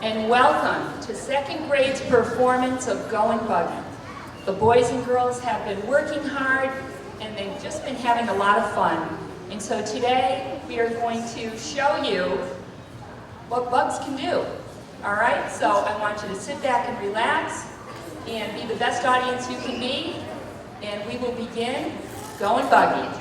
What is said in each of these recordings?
and welcome to second grade's performance of Goin Buggy. The boys and girls have been working hard and they've just been having a lot of fun. And so today we are going to show you what bugs can do. All right, so I want you to sit back and relax and be the best audience you can be. And we will begin Goin Buggy.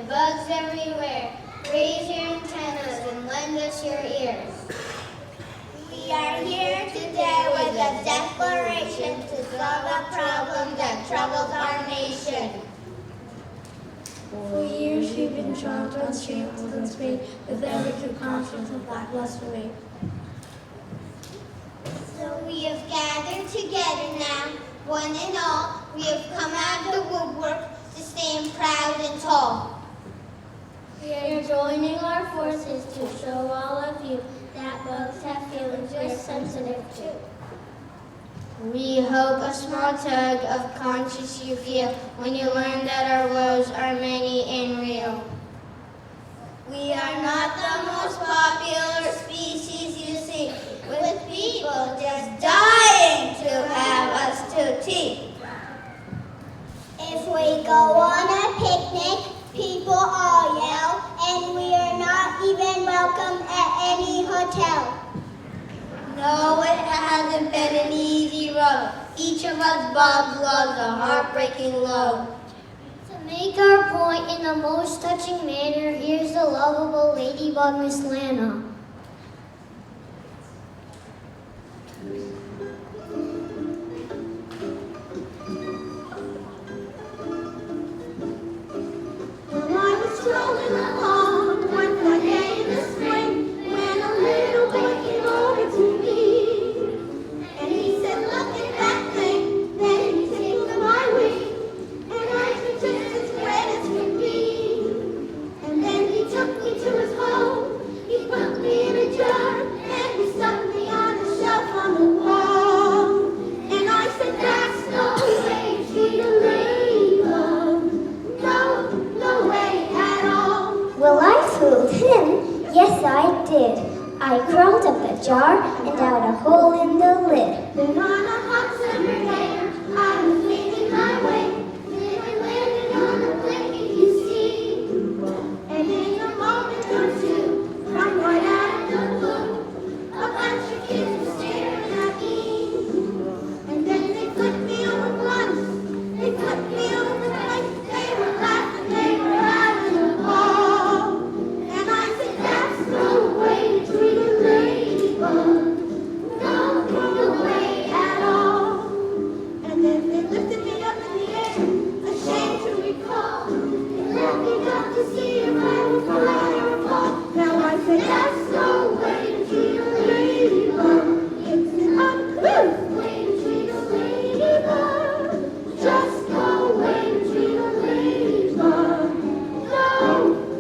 Bugs everywhere. Raise your antennas and lend us your ears. We are here today with a declaration to solve a problem that troubles our nation. For years we've been charged on shameful and spade with every concoction of black blasphemy. So we have gathered together now, one and all. We have come out of the woodwork to stand proud and tall. We are joining our forces to show all of you that bugs have feelings we're sensitive to. We hope a small tug of conscience you feel when you learn that our woes are many and real. We are not the most popular species you see, with people just dying to have us to tea. If we We go on a picnic, people all yell, and we are not even welcome at any hotel. No, it hasn't been an easy road. Each of us bobs loves a heartbreaking load. To make our point in the most touching manner, here's the lovable ladybug, Miss Lana. Well, I was strolling along one day in the spring when a little boy came over to me. And he said, look at that thing. Then he tickled my wing. And I was just as red as could be. And then he took me to his home. He put me in a jar. And he stuck me on a shelf on the wall. And I said, that's no way to treat a ladybug. No, no way at all. Well, I fooled him. Yes, I did. I crawled up the jar and out a hole in the lid. Then on a hot summer day, I was making my way. Then I landed on a blanket, you see. And in a moment or two, from right out of the blue, a bunch of kids were staring at me. And then they flipped me over once. They flipped me over twice. They were laughing, they were having a ball. And I said, that's no way to treat a ladybug. No, no way at all. And then they lifted me up in the air, ashamed to recall. They let me down to see if I would fly or fall. Now I say that's no way to treat a ladybug. It's an uncouth way to treat a ladybug. Just no way to treat a ladybug. No,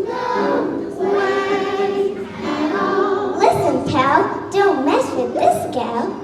no way at all. Listen, pal, don't mess with this gal.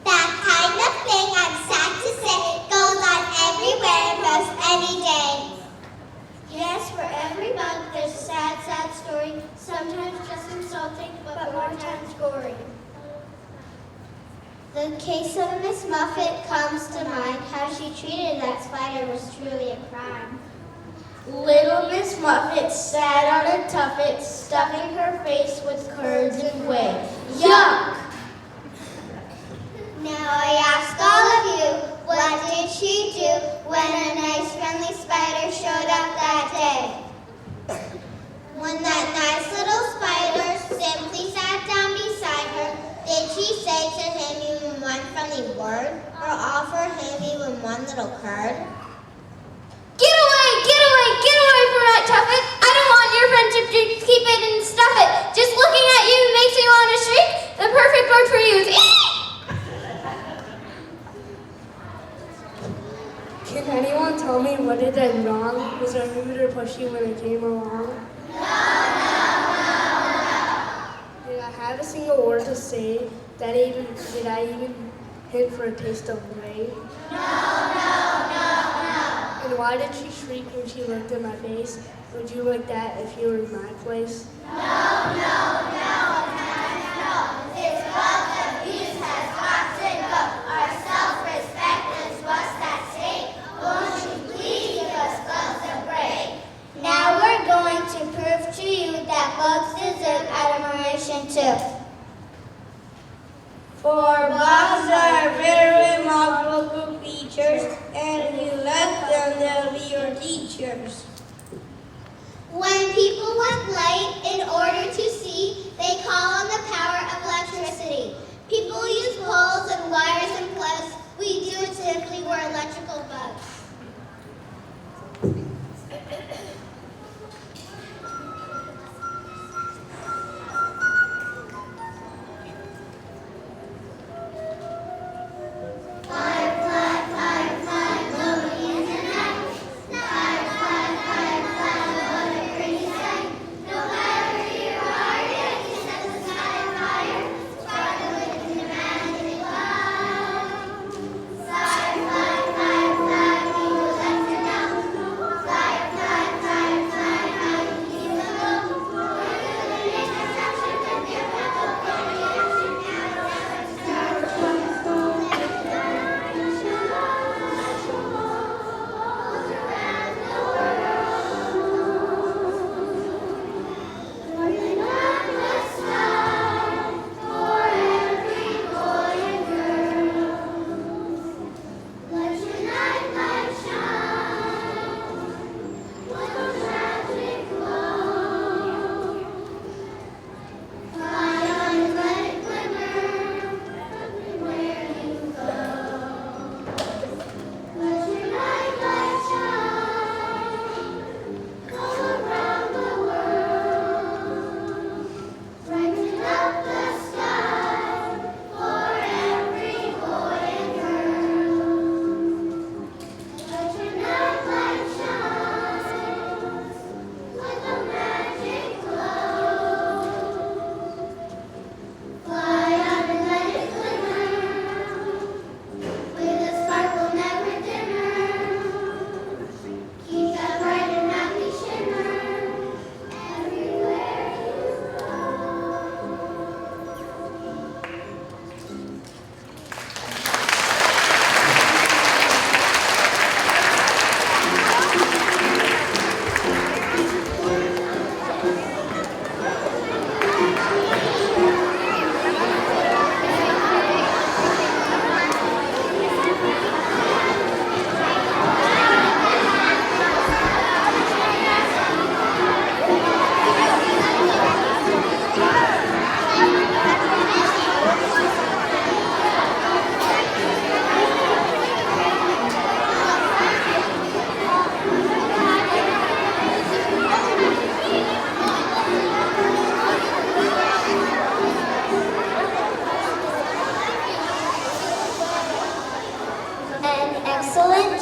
That kind of thing, I'm sad to say, goes on everywhere most any day. Yes, for every bug, there's a sad, sad story. Sometimes just insulting, but more times gory. The case of Miss Muffet comes to mind. How she treated that spider was truly a crime. Little Miss Muffet sat on a tuffet, stuffing her face with curds and whey. Yuck! Now I ask all of you, what did she do when a nice friendly spider showed up that day? When that nice little spider simply sat down beside her, did she say to him even one friendly word, or offer him even one little curd? Get away! Get away! Get away from that tuffet! I don't want your friendship to keep it and stuff it. Just looking at you makes me want to shriek. The perfect word for you is Can anyone tell me what I did wrong? Was I rude or pushy when I came along? Did I have a single word to say? Did I even hint for a taste of whey? And why did she shriek when she looked at my face? Would you like that if you were in my place? This love abuse has got to go. Our self-respect is what's at stake. Won't you please give us bugs a break? Now we're going to prove to you that bugs deserve admiration too. For bugs are very remarkable features, and if you let them, they'll be your teachers. teachers. When people went late in order to see, they call on the power of electricity. People use poles and wires and plugs. We do it simply. We're electrical bugs.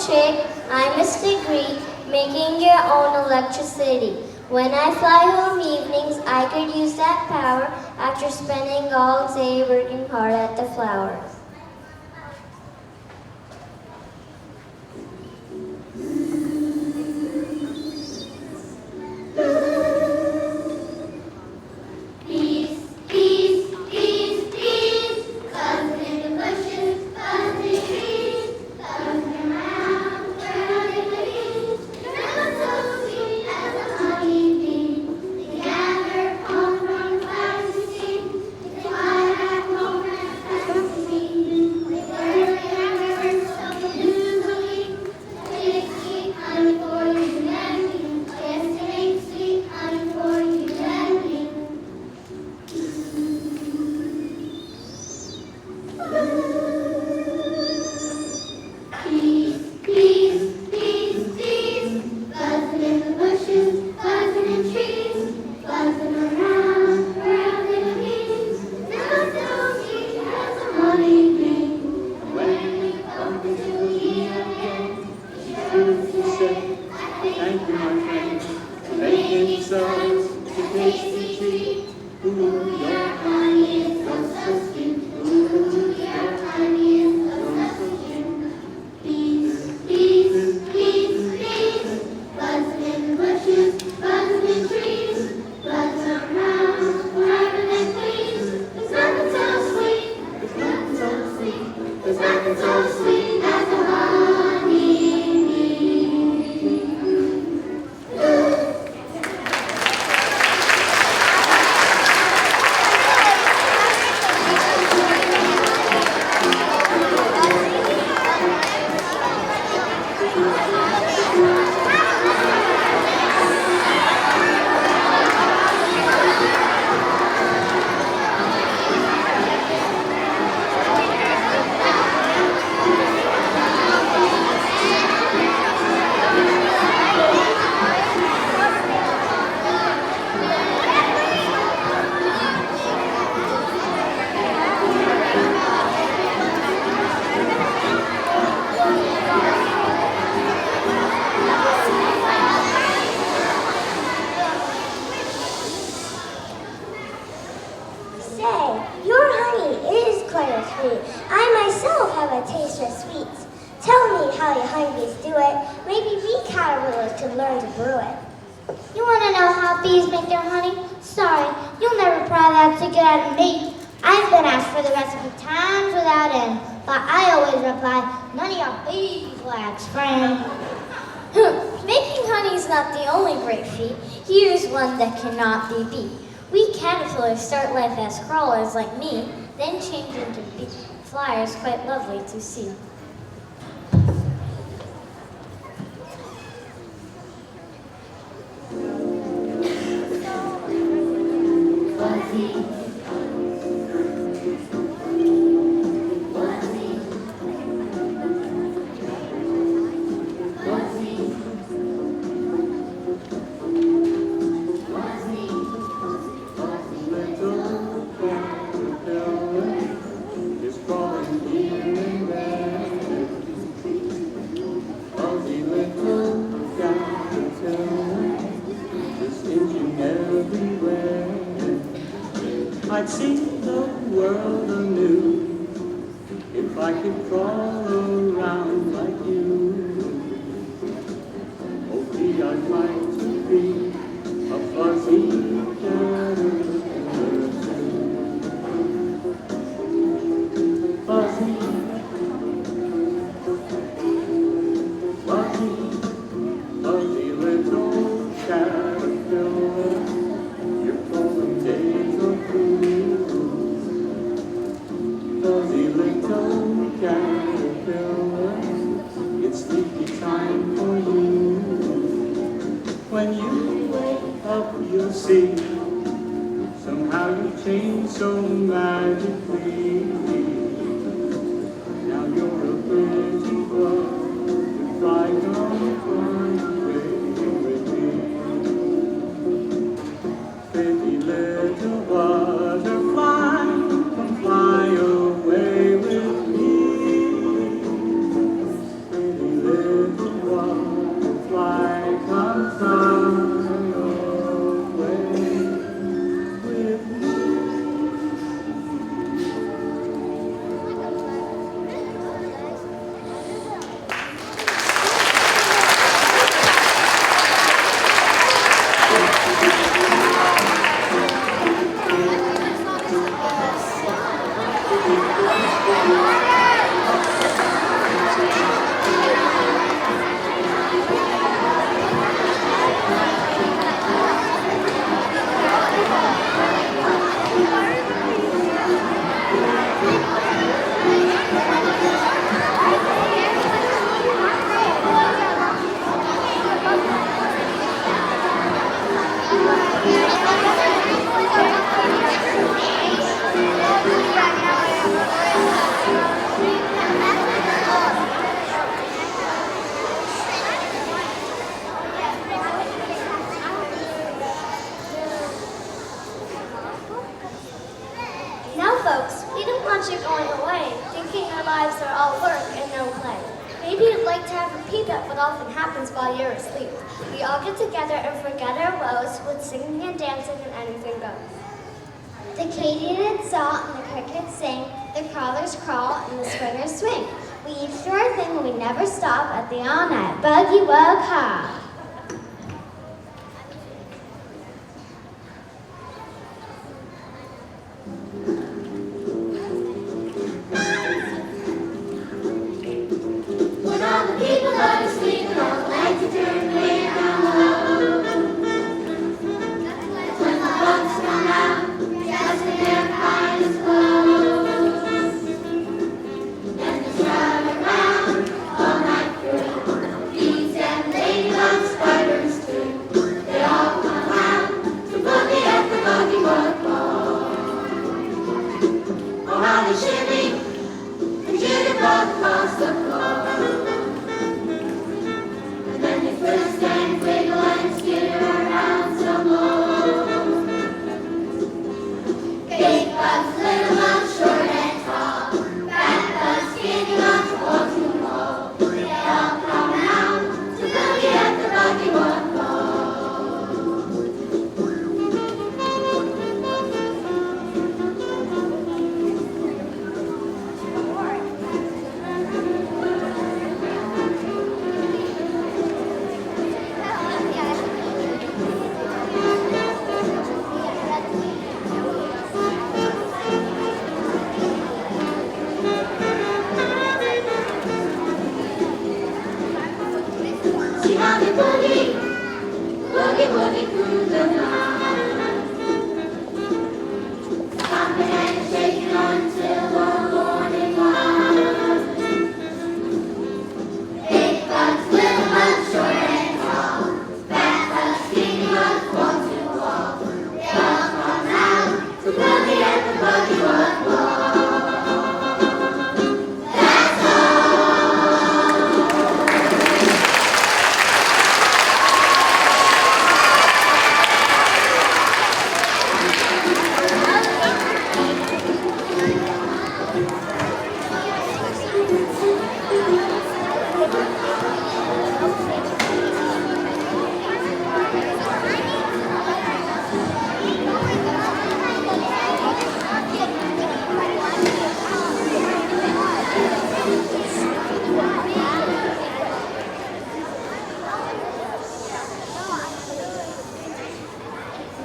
trick, I must agree, making your own electricity. When I fly home evenings, I could use that power after spending all day working hard at the flowers. could learn to brew it. You want to know how bees make their honey? Sorry, you'll never pry that secret out of me. I've been asked for the recipe times without end, but I always reply, none of your beeswax, friend. Making honey is not the only great feat. Here's one that cannot be beat. We caterpillars start life as crawlers like me, then change into flyers quite lovely to see. I'd see the world anew if I could crawl around like you. Oh, gee, I'd like to be a fuzzy caterpillar too. Fuzzy, fuzzy, fuzzy little caterpillar. Your golden days are through. Fuzzy little caterpillar, it's sleepy time for you. When you wake up, you'll see somehow you change so magically. Now you're a pretty bird, you fly on away with me. Pretty little butterfly, come fly away with me. Pretty little butterfly, come fly away with me. Now, folks, we don't want you going away, thinking our lives are all work and no play. Maybe you'd like to have a peek at what often happens while you're asleep. We all get together and forget our woes with singing and dancing and anything goes. The katydids saw and the crickets sing, the crawlers crawl and the swingers swing. We each do our thing and we never stop at the all-night buggy wug hop. When all the people are asleep and all the lights are turned way down low. When the bugs come out, dressed in their finest clothes. And they strut around all night through. Bees and ladybugs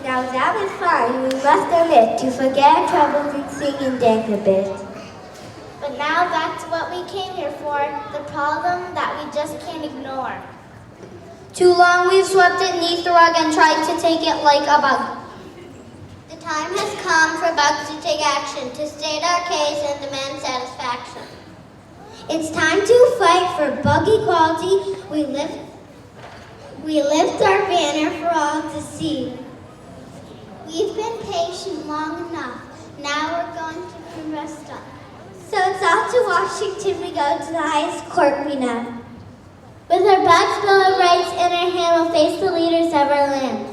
Now that was fun, we must admit, to forget our troubles and sing and dance a bit. But now back to what we came here for, the problem that we just can't ignore. Too long we've swept it beneath the rug and tried to take it like a bug. The time has come for bugs to take action, to state our case and demand satisfaction. It's time to fight for bug equality. We lift our banner for all to see. We've been patient long enough. Now we're going to prove stuff. So it's off to Washington we go, to the highest court we know. With our Bugs Bill of Rights in our hand, we'll face the leaders of our land.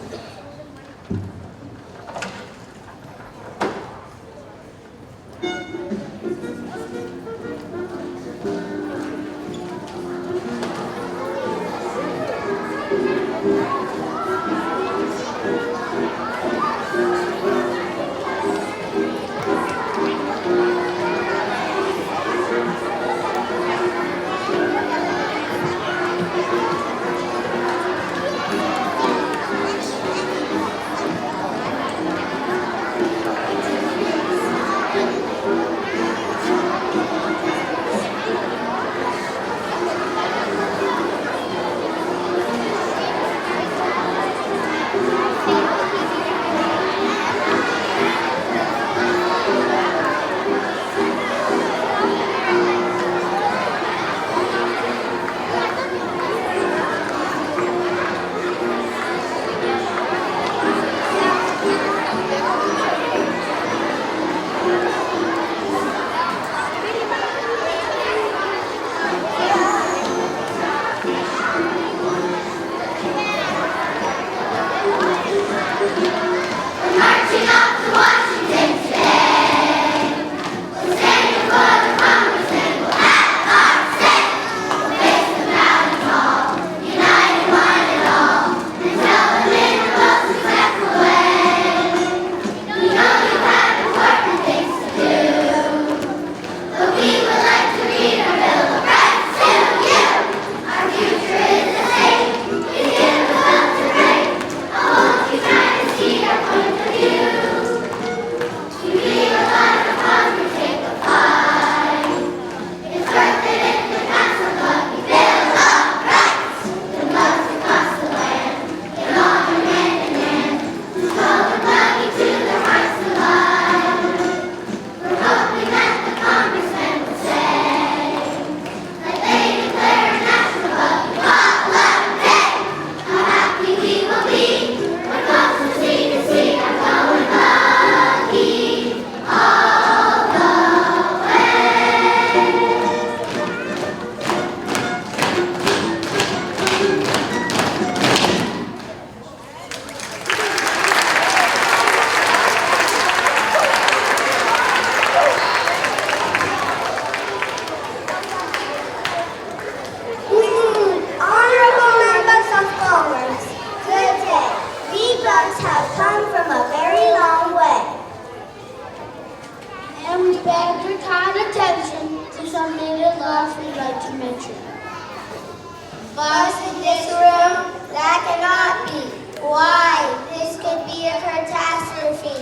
Us in this room, that cannot be. Why? This could be a catastrophe.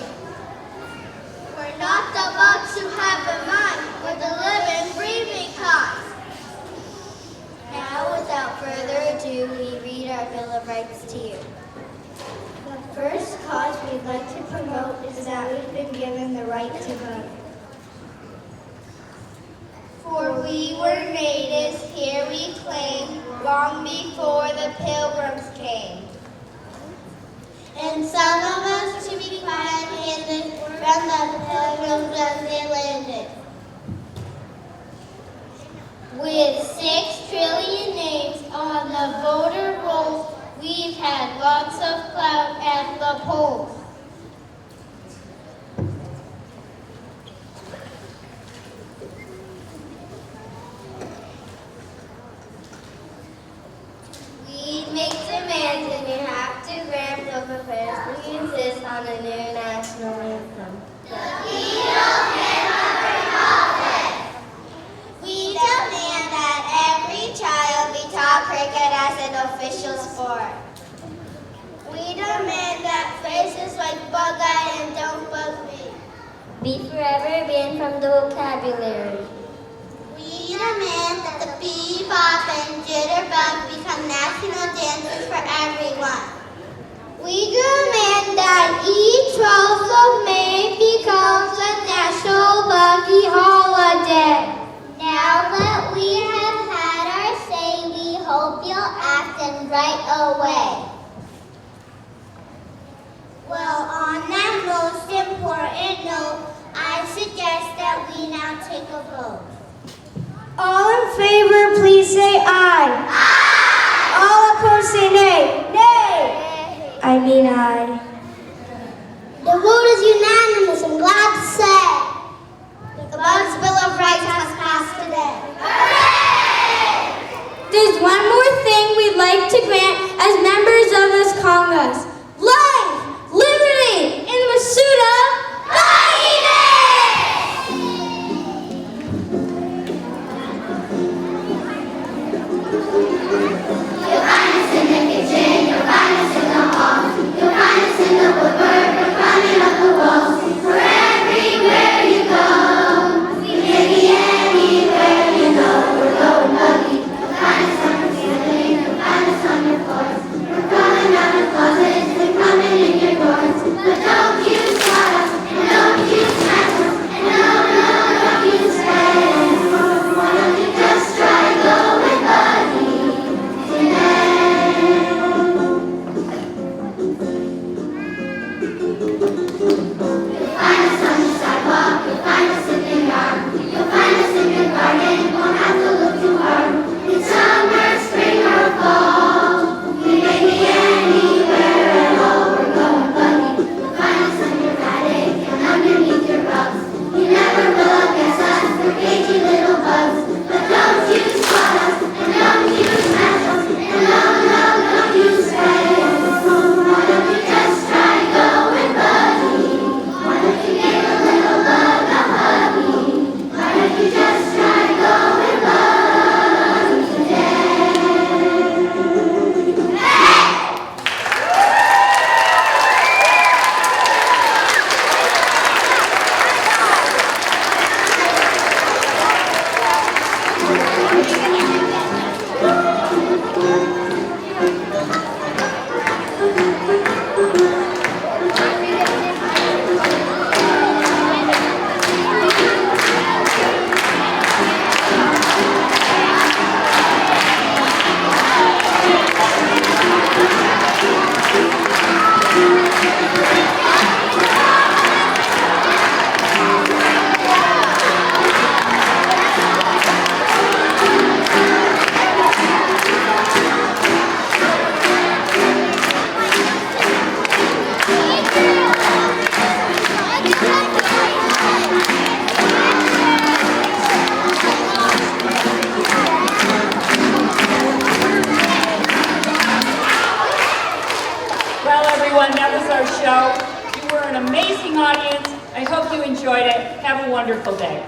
We're not the bugs who have a mind, we're the living, breathing kind. Now, without further ado, we read our Bill of Rights to you. The first cause we'd like to promote is that we've been given the right to vote. For we were natives, here we claim, long before the pilgrims came. And some of us, to be quiet-handed, from the pilgrims when they landed. With 6 trillion names on the voter rolls, we've had lots of clout at the polls. We make demands and you have to grant of affairs. We insist on a new national anthem. We demand that every child be taught cricket as an official sport. We demand that places like be forever banned from the vocabulary. We demand that the bebop and jitterbug become national dances for everyone. We demand that each 12th of May becomes a national buggy holiday. Now that we have had our say, we hope you'll act and right away. Well, on that most important note, I suggest that we now take a vote. All in favor, please say aye. Aye. All opposed, say nay. Nay. I mean aye. The vote is unanimous, I'm glad to say. The Bugs Bill of Rights has passed today. There's one more thing we'd like to grant as members of this Congress. Life, liberty, and the pursuit of You'll find us in the kitchen, you'll find us in the hall, you'll find us in the woodwork, we're climbing up the walls. For everywhere you go, we may be anywhere, you know we're going buggy. You'll find us on your ceiling, you'll find us on your floors. We're crawling out of closets, we're coming in your doors. But don't you spot us, and don't you smash us, and no, don't you spare. Why don't you just try going buggy? That was our show. You were an amazing audience. I hope you enjoyed it. Have a wonderful day.